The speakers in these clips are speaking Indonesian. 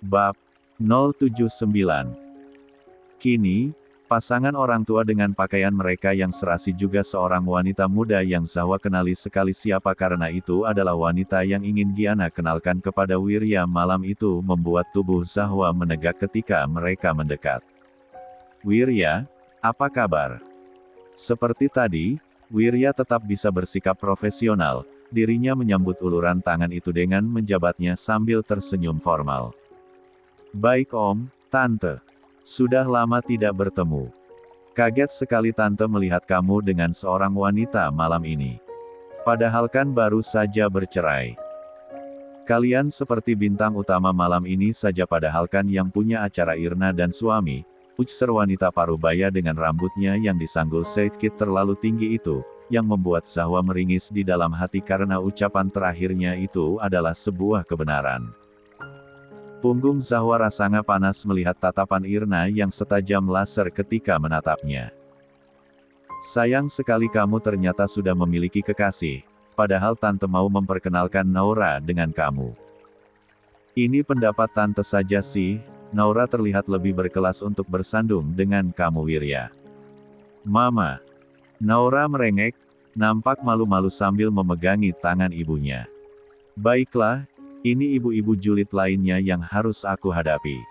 Bab 079. Kini, pasangan orang tua dengan pakaian mereka yang serasi juga seorang wanita muda yang Zahwa kenali sekali siapa karena itu adalah wanita yang ingin Giana kenalkan kepada Wirya. Malam itu membuat tubuh Zahwa menegak ketika mereka mendekat. "Wirya, apa kabar?" Seperti tadi, Wirya tetap bisa bersikap profesional. Dirinya menyambut uluran tangan itu dengan menjabatnya sambil tersenyum formal. "Baik Om, Tante. Sudah lama tidak bertemu. Kaget sekali Tante melihat kamu dengan seorang wanita malam ini. Padahal kan baru saja bercerai. Kalian seperti bintang utama malam ini saja padahal kan yang punya acara Irna dan suami," ujar wanita parubaya dengan rambutnya yang disanggul sedikit terlalu tinggi itu, yang membuat Zahwa meringis di dalam hati karena ucapan terakhirnya itu adalah sebuah kebenaran. Punggung Zahwa rasanya panas melihat tatapan Irna yang setajam laser ketika menatapnya. "Sayang sekali kamu ternyata sudah memiliki kekasih, padahal Tante mau memperkenalkan Naura dengan kamu." "Ini pendapat Tante saja sih, Naura terlihat lebih berkelas untuk bersandung dengan kamu Wirya." "Mama." Naura merengek, nampak malu-malu sambil memegangi tangan ibunya. "Baiklah, ini ibu-ibu julid lainnya yang harus aku hadapi."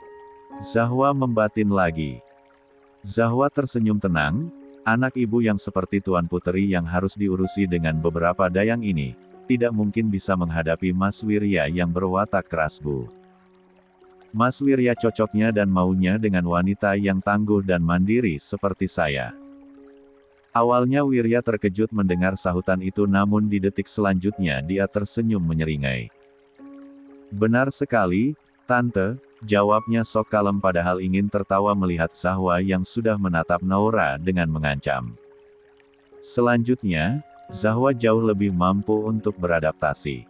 Zahwa membatin lagi. Zahwa tersenyum tenang, anak ibu yang seperti Tuan Puteri yang harus diurusi dengan beberapa dayang ini, tidak mungkin bisa menghadapi Mas Wirya yang berwatak keras bu. Mas Wirya cocoknya dan maunya dengan wanita yang tangguh dan mandiri seperti saya. Awalnya Wirya terkejut mendengar sahutan itu namun di detik selanjutnya dia tersenyum menyeringai. "Benar sekali, Tante," jawabnya sok kalem padahal ingin tertawa melihat Zahwa yang sudah menatap Naura dengan mengancam. Selanjutnya, Zahwa jauh lebih mampu untuk beradaptasi.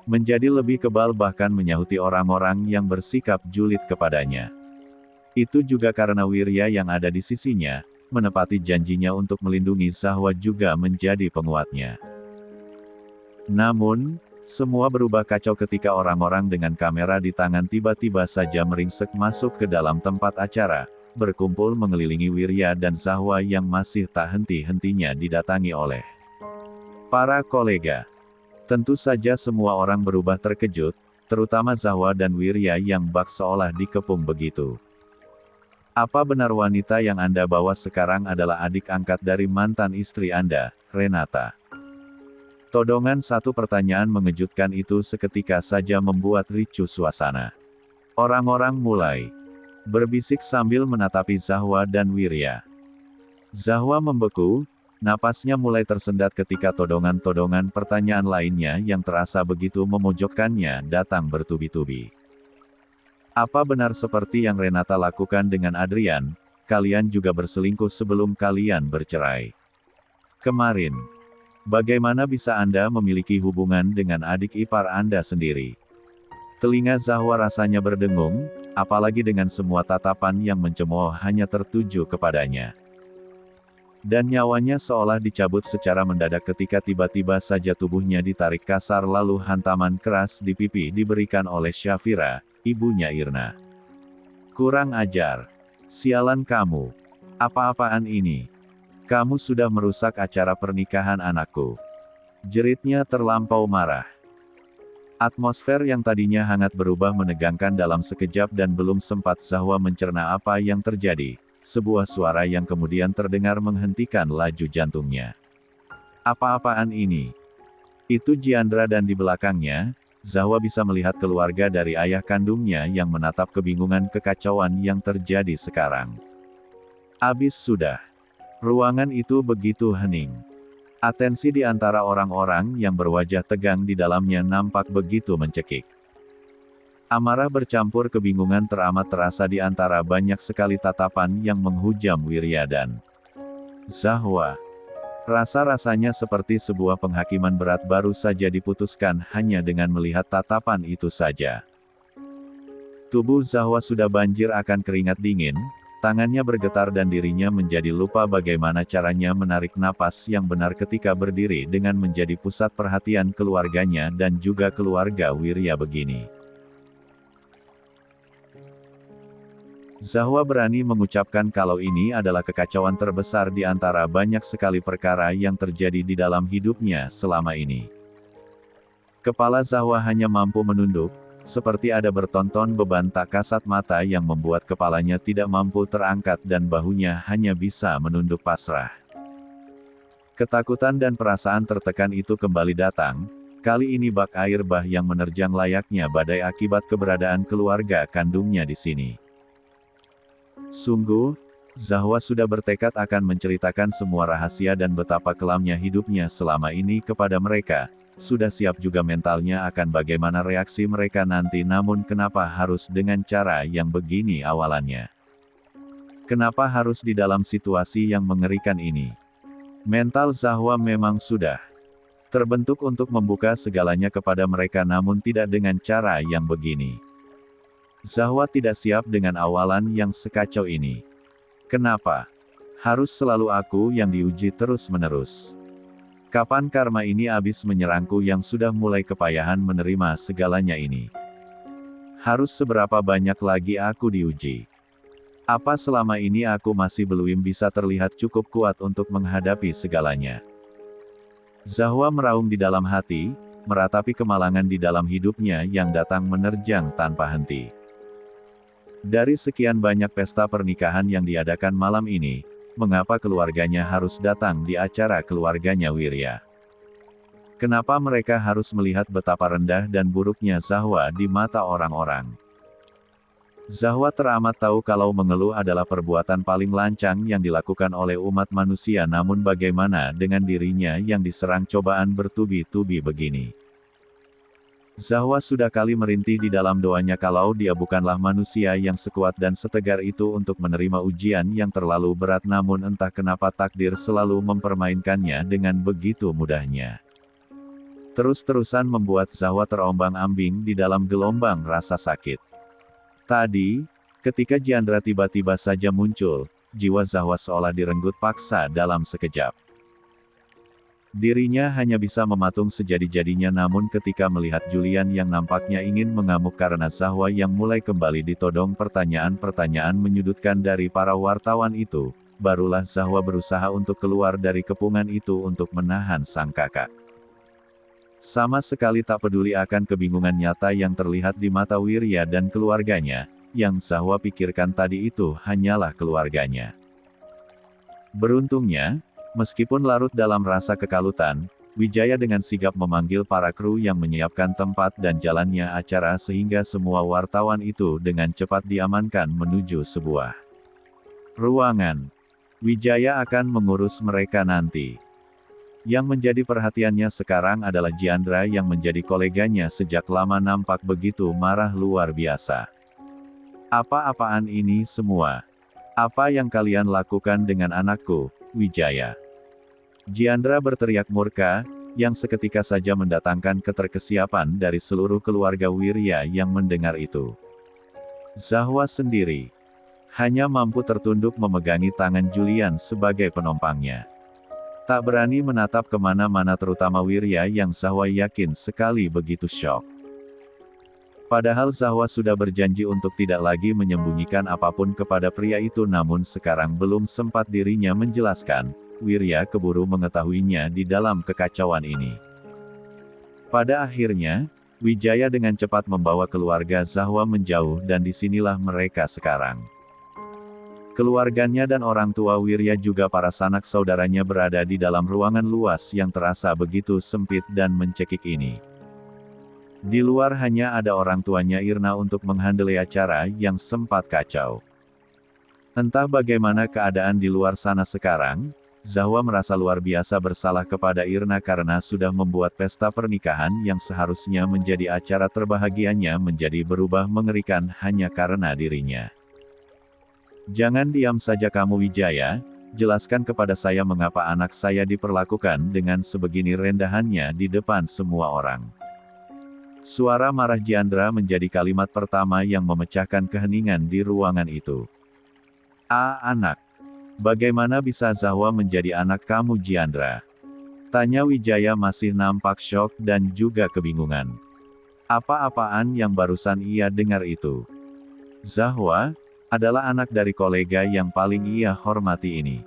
Menjadi lebih kebal bahkan menyahuti orang-orang yang bersikap julid kepadanya. Itu juga karena Wirya yang ada di sisinya, menepati janjinya untuk melindungi Zahwa juga menjadi penguatnya. Namun, semua berubah kacau ketika orang-orang dengan kamera di tangan tiba-tiba saja meringsek masuk ke dalam tempat acara, berkumpul mengelilingi Wirya dan Zahwa yang masih tak henti-hentinya didatangi oleh para kolega. Tentu saja semua orang berubah terkejut, terutama Zahwa dan Wirya yang bak seolah dikepung begitu. "Apa benar wanita yang Anda bawa sekarang adalah adik angkat dari mantan istri Anda, Renata?" Todongan satu pertanyaan mengejutkan itu seketika saja membuat ricuh suasana. Orang-orang mulai berbisik sambil menatapi Zahwa dan Wirya. Zahwa membeku, napasnya mulai tersendat ketika todongan-todongan pertanyaan lainnya yang terasa begitu memojokkannya datang bertubi-tubi. "Apa benar seperti yang Renata lakukan dengan Adrian, kalian juga berselingkuh sebelum kalian bercerai? Kemarin, bagaimana bisa Anda memiliki hubungan dengan adik ipar Anda sendiri?" Telinga Zahwa rasanya berdengung, apalagi dengan semua tatapan yang mencemooh hanya tertuju kepadanya. Dan nyawanya seolah dicabut secara mendadak ketika tiba-tiba saja tubuhnya ditarik kasar lalu hantaman keras di pipi diberikan oleh Syafira, ibunya Irna. "Kurang ajar. Sialan kamu. Apa-apaan ini? Kamu sudah merusak acara pernikahan anakku." Jeritnya terlampau marah. Atmosfer yang tadinya hangat berubah menegangkan dalam sekejap dan belum sempat Zahwa mencerna apa yang terjadi, sebuah suara yang kemudian terdengar menghentikan laju jantungnya. "Apa-apaan ini?" Itu Jiandra dan di belakangnya, Zahwa bisa melihat keluarga dari ayah kandungnya yang menatap kebingungan kekacauan yang terjadi sekarang. Abis sudah. Ruangan itu begitu hening. Atensi di antara orang-orang yang berwajah tegang di dalamnya nampak begitu mencekik. Amarah bercampur kebingungan teramat terasa di antara banyak sekali tatapan yang menghujam Wirya dan Zahwa. Rasa-rasanya seperti sebuah penghakiman berat baru saja diputuskan hanya dengan melihat tatapan itu saja. Tubuh Zahwa sudah banjir akan keringat dingin, tangannya bergetar dan dirinya menjadi lupa bagaimana caranya menarik napas yang benar ketika berdiri dengan menjadi pusat perhatian keluarganya dan juga keluarga Wirya begini. Zahwa berani mengucapkan kalau ini adalah kekacauan terbesar di antara banyak sekali perkara yang terjadi di dalam hidupnya selama ini. Kepala Zahwa hanya mampu menunduk, seperti ada bertonton beban tak kasat mata yang membuat kepalanya tidak mampu terangkat dan bahunya hanya bisa menunduk pasrah. Ketakutan dan perasaan tertekan itu kembali datang, kali ini bak air bah yang menerjang layaknya badai akibat keberadaan keluarga kandungnya di sini. Sungguh, Zahwa sudah bertekad akan menceritakan semua rahasia dan betapa kelamnya hidupnya selama ini kepada mereka, sudah siap juga mentalnya akan bagaimana reaksi mereka nanti, namun kenapa harus dengan cara yang begini awalannya? Kenapa harus di dalam situasi yang mengerikan ini? Mental Zahwa memang sudah terbentuk untuk membuka segalanya kepada mereka, namun tidak dengan cara yang begini. Zahwa tidak siap dengan awalan yang sekacau ini. Kenapa harus selalu aku yang diuji terus-menerus? Kapan karma ini habis menyerangku yang sudah mulai kepayahan menerima segalanya ini? Harus seberapa banyak lagi aku diuji? Apa selama ini aku masih belum bisa terlihat cukup kuat untuk menghadapi segalanya? Zahwa meraung di dalam hati, meratapi kemalangan di dalam hidupnya yang datang menerjang tanpa henti. Dari sekian banyak pesta pernikahan yang diadakan malam ini, mengapa keluarganya harus datang di acara keluarganya Wirya? Kenapa mereka harus melihat betapa rendah dan buruknya Zahwa di mata orang-orang? Zahwa teramat tahu kalau mengeluh adalah perbuatan paling lancang yang dilakukan oleh umat manusia, namun bagaimana dengan dirinya yang diserang cobaan bertubi-tubi begini? Zahwa sudah kali merintih di dalam doanya kalau dia bukanlah manusia yang sekuat dan setegar itu untuk menerima ujian yang terlalu berat, namun entah kenapa takdir selalu mempermainkannya dengan begitu mudahnya. Terus-terusan membuat Zahwa terombang-ambing di dalam gelombang rasa sakit. Tadi, ketika Jiandra tiba-tiba saja muncul, jiwa Zahwa seolah direnggut paksa dalam sekejap. Dirinya hanya bisa mematung sejadi-jadinya, namun ketika melihat Julian yang nampaknya ingin mengamuk karena Zahwa yang mulai kembali ditodong pertanyaan-pertanyaan menyudutkan dari para wartawan itu, barulah Zahwa berusaha untuk keluar dari kepungan itu untuk menahan sang kakak. Sama sekali tak peduli akan kebingungan nyata yang terlihat di mata Wirya dan keluarganya, yang Zahwa pikirkan tadi itu hanyalah keluarganya. Beruntungnya, meskipun larut dalam rasa kekalutan, Wijaya dengan sigap memanggil para kru yang menyiapkan tempat dan jalannya acara sehingga semua wartawan itu dengan cepat diamankan menuju sebuah ruangan. Wijaya akan mengurus mereka nanti. Yang menjadi perhatiannya sekarang adalah Jiandra yang menjadi koleganya sejak lama nampak begitu marah luar biasa. Apa-apaan ini semua? Apa yang kalian lakukan dengan anakku, Wijaya? Jiandra berteriak murka, yang seketika saja mendatangkan keterkesiapan dari seluruh keluarga Wirya yang mendengar itu. Zahwa sendiri hanya mampu tertunduk memegangi tangan Julian sebagai penompangnya. Tak berani menatap kemana-mana, terutama Wirya yang Zahwa yakin sekali begitu syok. Padahal Zahwa sudah berjanji untuk tidak lagi menyembunyikan apapun kepada pria itu, namun sekarang belum sempat dirinya menjelaskan, Wirya keburu mengetahuinya di dalam kekacauan ini. Pada akhirnya, Wijaya dengan cepat membawa keluarga Zahwa menjauh dan disinilah mereka sekarang. Keluarganya dan orang tua Wirya juga para sanak saudaranya berada di dalam ruangan luas yang terasa begitu sempit dan mencekik ini. Di luar hanya ada orang tuanya Irna untuk menghandle acara yang sempat kacau. Entah bagaimana keadaan di luar sana sekarang, Zahwa merasa luar biasa bersalah kepada Irna karena sudah membuat pesta pernikahan yang seharusnya menjadi acara terbahagianya menjadi berubah mengerikan hanya karena dirinya. Jangan diam saja kamu Wijaya, jelaskan kepada saya mengapa anak saya diperlakukan dengan sebegini rendahannya di depan semua orang. Suara marah Jiandra menjadi kalimat pertama yang memecahkan keheningan di ruangan itu. Anak. Bagaimana bisa Zahwa menjadi anak kamu Jiandra? Tanya Wijaya masih nampak syok dan juga kebingungan. Apa-apaan yang barusan ia dengar itu? Zahwa? Adalah anak dari kolega yang paling ia hormati ini.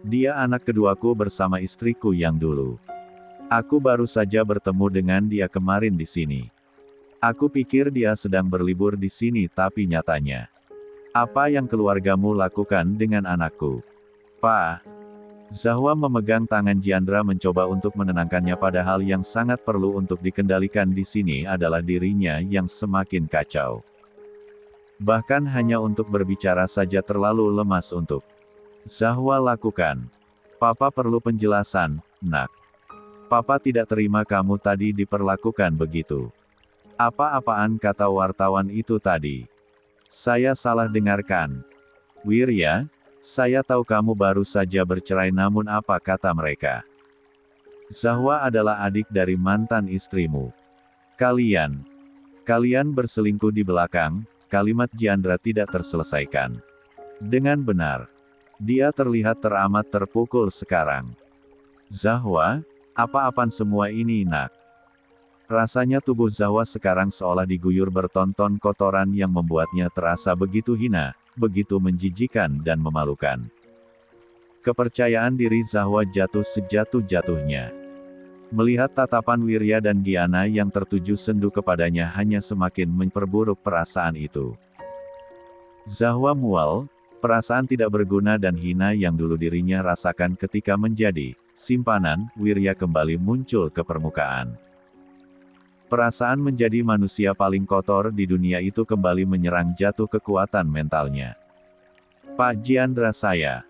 Dia anak keduaku bersama istriku yang dulu. Aku baru saja bertemu dengan dia kemarin di sini. Aku pikir dia sedang berlibur di sini tapi nyatanya. Apa yang keluargamu lakukan dengan anakku? Pak. Zahwa memegang tangan Jiandra mencoba untuk menenangkannya padahal yang sangat perlu untuk dikendalikan di sini adalah dirinya yang semakin kacau. Bahkan hanya untuk berbicara saja terlalu lemas untuk Zahwa lakukan. Papa perlu penjelasan, nak. Papa tidak terima kamu tadi diperlakukan begitu. Apa-apaan kata wartawan itu tadi? Saya salah dengarkan. Wirya, saya tahu kamu baru saja bercerai namun apa kata mereka? Zahwa adalah adik dari mantan istrimu. Kalian berselingkuh di belakang, kalimat Jiandra tidak terselesaikan. Dengan benar. Dia terlihat teramat terpukul sekarang. Zahwa, apa-apaan semua ini nak? Rasanya tubuh Zahwa sekarang seolah diguyur bertonton kotoran yang membuatnya terasa begitu hina, begitu menjijikan dan memalukan. Kepercayaan diri Zahwa jatuh sejatuh-jatuhnya. Melihat tatapan Wirya dan Giana yang tertuju sendu kepadanya hanya semakin memperburuk perasaan itu. Zahwa mual, perasaan tidak berguna dan hina yang dulu dirinya rasakan ketika menjadi simpanan, Wirya kembali muncul ke permukaan. Perasaan menjadi manusia paling kotor di dunia itu kembali menyerang jatuh kekuatan mentalnya. Pak Jiandra saya.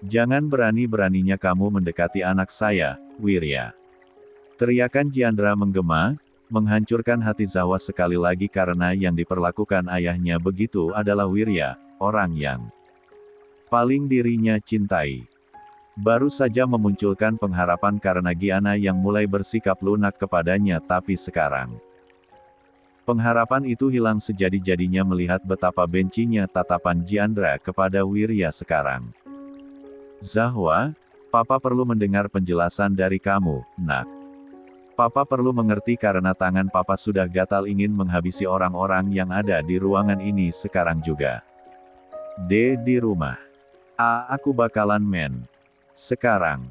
Jangan berani-beraninya kamu mendekati anak saya, Wirya. Teriakan Jiandra menggema, menghancurkan hati Zahwa sekali lagi karena yang diperlakukan ayahnya begitu adalah Wirya, orang yang paling dirinya cintai. Baru saja memunculkan pengharapan karena Giana yang mulai bersikap lunak kepadanya tapi sekarang. Pengharapan itu hilang sejadi-jadinya melihat betapa bencinya tatapan Jiandra kepada Wirya sekarang. Zahwa, Papa perlu mendengar penjelasan dari kamu, nak. Papa perlu mengerti karena tangan Papa sudah gatal ingin menghabisi orang-orang yang ada di ruangan ini sekarang juga. Di rumah. Aku bakalan sekarang.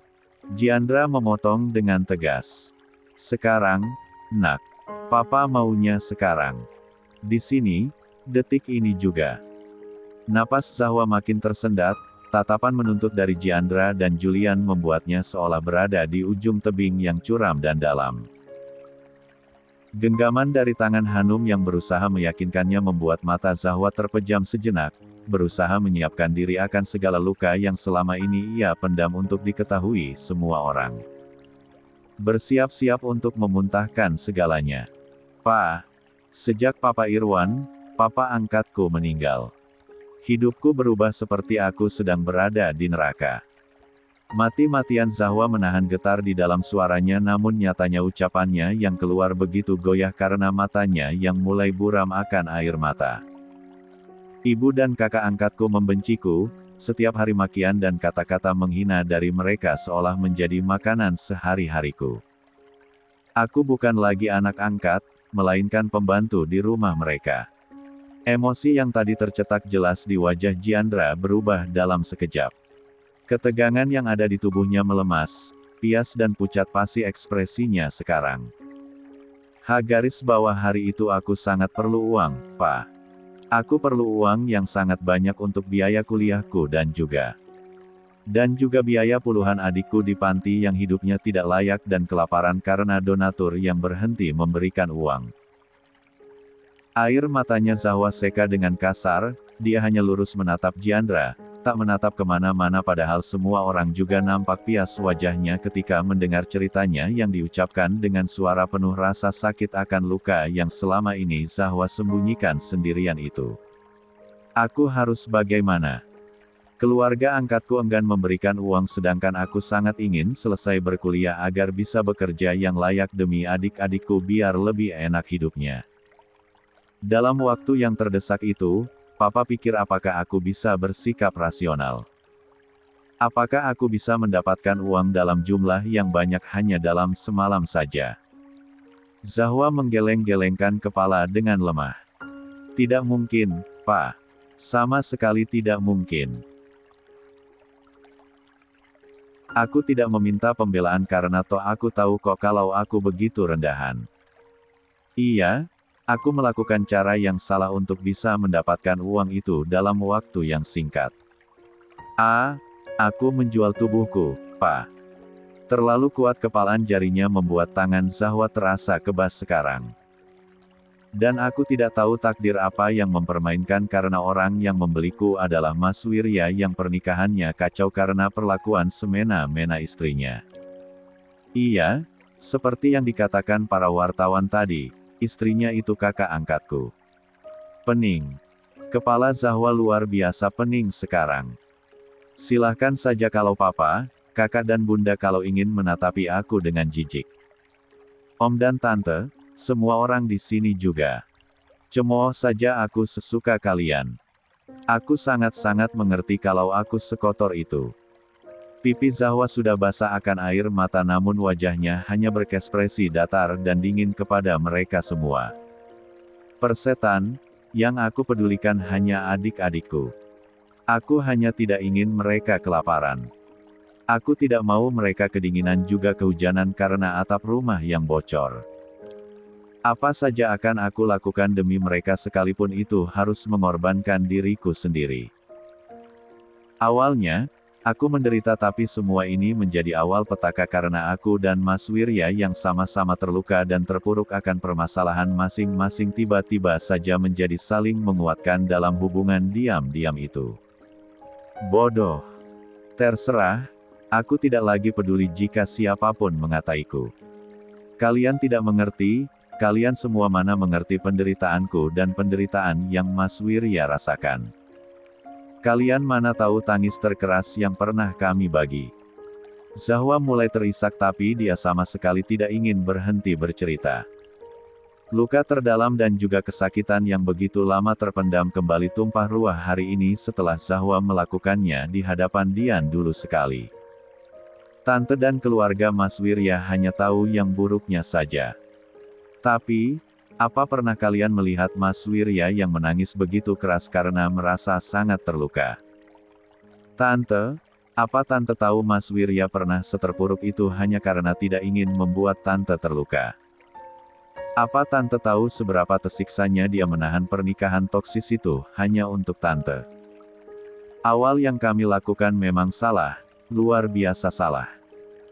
Jiandra memotong dengan tegas. Sekarang, nak. Papa maunya sekarang. Di sini, detik ini juga. Napas Zahwa makin tersendat, tatapan menuntut dari Jiandra dan Julian membuatnya seolah berada di ujung tebing yang curam dan dalam. Genggaman dari tangan Hanum yang berusaha meyakinkannya membuat mata Zahwa terpejam sejenak, berusaha menyiapkan diri akan segala luka yang selama ini ia pendam untuk diketahui semua orang. Bersiap-siap untuk memuntahkan segalanya. Pak, sejak Papa Irwan, Papa angkatku meninggal. Hidupku berubah seperti aku sedang berada di neraka. Mati-matian Zahwa menahan getar di dalam suaranya namun nyatanya ucapannya yang keluar begitu goyah karena matanya yang mulai buram akan air mata. Ibu dan kakak angkatku membenciku, setiap hari makian dan kata-kata menghina dari mereka seolah menjadi makanan sehari-hariku. Aku bukan lagi anak angkat, melainkan pembantu di rumah mereka. Emosi yang tadi tercetak jelas di wajah Jiandra berubah dalam sekejap. Ketegangan yang ada di tubuhnya melemas, pias dan pucat pasi ekspresinya sekarang. Garis bawah hari itu aku sangat perlu uang, Pak. Aku perlu uang yang sangat banyak untuk biaya kuliahku dan juga biaya puluhan adikku di panti yang hidupnya tidak layak dan kelaparan karena donatur yang berhenti memberikan uang. Air matanya Zahwa seka dengan kasar, dia hanya lurus menatap Jiandra, tak menatap kemana-mana padahal semua orang juga nampak pias wajahnya ketika mendengar ceritanya yang diucapkan dengan suara penuh rasa sakit akan luka yang selama ini Zahwa sembunyikan sendirian itu. Aku harus bagaimana? Keluarga angkatku enggan memberikan uang sedangkan aku sangat ingin selesai berkuliah agar bisa bekerja yang layak demi adik-adikku biar lebih enak hidupnya. Dalam waktu yang terdesak itu, Papa pikir apakah aku bisa bersikap rasional? Apakah aku bisa mendapatkan uang dalam jumlah yang banyak hanya dalam semalam saja? Zahwa menggeleng-gelengkan kepala dengan lemah. Tidak mungkin, Pak. Sama sekali tidak mungkin. Aku tidak meminta pembelaan karena toh aku tahu kok kalau aku begitu rendahan. Iya, aku melakukan cara yang salah untuk bisa mendapatkan uang itu dalam waktu yang singkat. Aku menjual tubuhku, Pak. Terlalu kuat kepalan jarinya membuat tangan Zahwa terasa kebas sekarang. Dan aku tidak tahu takdir apa yang mempermainkan karena orang yang membeliku adalah Mas Wirya yang pernikahannya kacau karena perlakuan semena-mena istrinya. Iya, seperti yang dikatakan para wartawan tadi, istrinya itu kakak angkatku. Pening. Kepala Zahwa luar biasa pening sekarang. Silahkan saja kalau papa, kakak dan bunda kalau ingin menatapi aku dengan jijik. Om dan tante, semua orang di sini juga. Cemooh saja aku sesuka kalian. Aku sangat-sangat mengerti kalau aku sekotor itu. Pipi Zahwa sudah basah akan air mata namun wajahnya hanya berekspresi datar dan dingin kepada mereka semua. Persetan, yang aku pedulikan hanya adik-adikku. Aku hanya tidak ingin mereka kelaparan. Aku tidak mau mereka kedinginan juga kehujanan karena atap rumah yang bocor. Apa saja akan aku lakukan demi mereka sekalipun itu harus mengorbankan diriku sendiri. Awalnya, aku menderita tapi semua ini menjadi awal petaka karena aku dan Mas Wirya yang sama-sama terluka dan terpuruk akan permasalahan masing-masing tiba-tiba saja menjadi saling menguatkan dalam hubungan diam-diam itu. Bodoh. Terserah, aku tidak lagi peduli jika siapapun mengataiku. Kalian tidak mengerti, kalian semua mana mengerti penderitaanku dan penderitaan yang Mas Wirya rasakan. Kalian mana tahu tangis terkeras yang pernah kami bagi. Zahwa mulai terisak tapi dia sama sekali tidak ingin berhenti bercerita. Luka terdalam dan juga kesakitan yang begitu lama terpendam kembali tumpah ruah hari ini setelah Zahwa melakukannya di hadapan Dian dulu sekali. Tante dan keluarga Mas Wirya hanya tahu yang buruknya saja. Tapi, apa pernah kalian melihat Mas Wirya yang menangis begitu keras karena merasa sangat terluka? Tante, apa Tante tahu Mas Wirya pernah seterpuruk itu hanya karena tidak ingin membuat Tante terluka? Apa Tante tahu seberapa tersiksanya dia menahan pernikahan toksis itu hanya untuk Tante? Awal yang kami lakukan memang salah, luar biasa salah.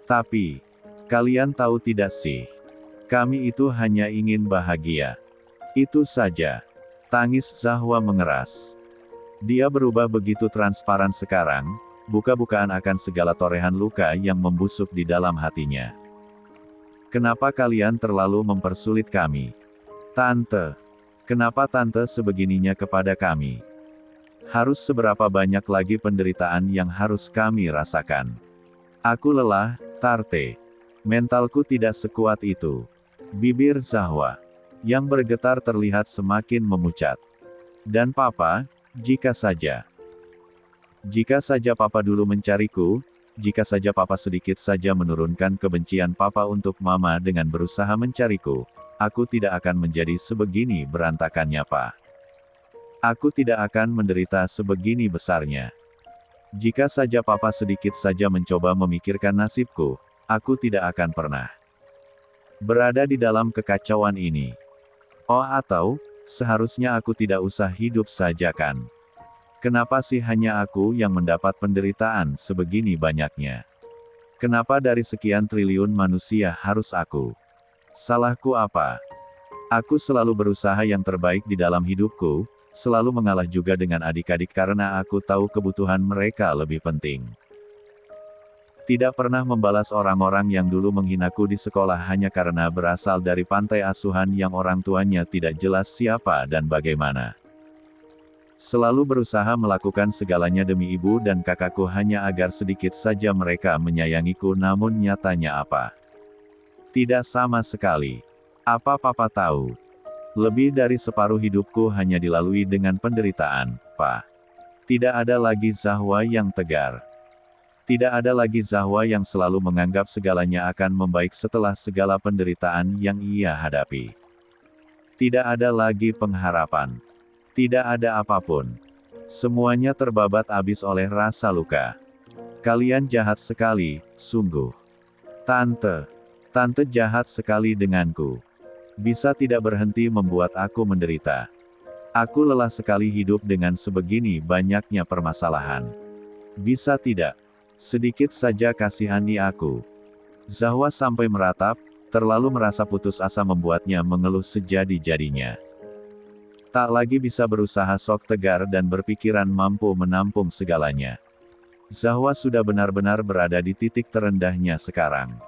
Tapi, kalian tahu tidak sih? Kami itu hanya ingin bahagia. Itu saja. Tangis Zahwa mengeras. Dia berubah begitu transparan sekarang, buka-bukaan akan segala torehan luka yang membusuk di dalam hatinya. Kenapa kalian terlalu mempersulit kami? Tante. Kenapa Tante sebegininya kepada kami? Harus seberapa banyak lagi penderitaan yang harus kami rasakan? Aku lelah, Tarte. Mentalku tidak sekuat itu. Bibir Zahwa yang bergetar terlihat semakin memucat. Dan Papa, jika saja Papa dulu mencariku, jika saja Papa sedikit saja menurunkan kebencian Papa untuk Mama dengan berusaha mencariku, aku tidak akan menjadi sebegini berantakannya Pak. Aku tidak akan menderita sebegini besarnya. Jika saja Papa sedikit saja mencoba memikirkan nasibku, aku tidak akan pernah berada di dalam kekacauan ini. Oh atau, seharusnya aku tidak usah hidup saja kan? Kenapa sih hanya aku yang mendapat penderitaan sebegini banyaknya? Kenapa dari sekian triliun manusia harus aku? Salahku apa? Aku selalu berusaha yang terbaik di dalam hidupku, selalu mengalah juga dengan adik-adik karena aku tahu kebutuhan mereka lebih penting. Tidak pernah membalas orang-orang yang dulu menghinaku di sekolah hanya karena berasal dari pantai asuhan yang orang tuanya tidak jelas siapa dan bagaimana. Selalu berusaha melakukan segalanya demi ibu dan kakakku hanya agar sedikit saja mereka menyayangiku namun nyatanya apa? Tidak sama sekali. Apa Papa tahu? Lebih dari separuh hidupku hanya dilalui dengan penderitaan, Pak. Tidak ada lagi Zahwa yang tegar. Tidak ada lagi Zahwa yang selalu menganggap segalanya akan membaik setelah segala penderitaan yang ia hadapi. Tidak ada lagi pengharapan. Tidak ada apapun. Semuanya terbabat habis oleh rasa luka. Kalian jahat sekali, sungguh. Tante. Tante jahat sekali denganku. Bisa tidak berhenti membuat aku menderita. Aku lelah sekali hidup dengan sebegini banyaknya permasalahan. Bisa tidak? Sedikit saja kasihani aku. Zahwa sampai meratap, terlalu merasa putus asa membuatnya mengeluh sejadi-jadinya. Tak lagi bisa berusaha sok tegar dan berpikiran mampu menampung segalanya. Zahwa sudah benar-benar berada di titik terendahnya sekarang.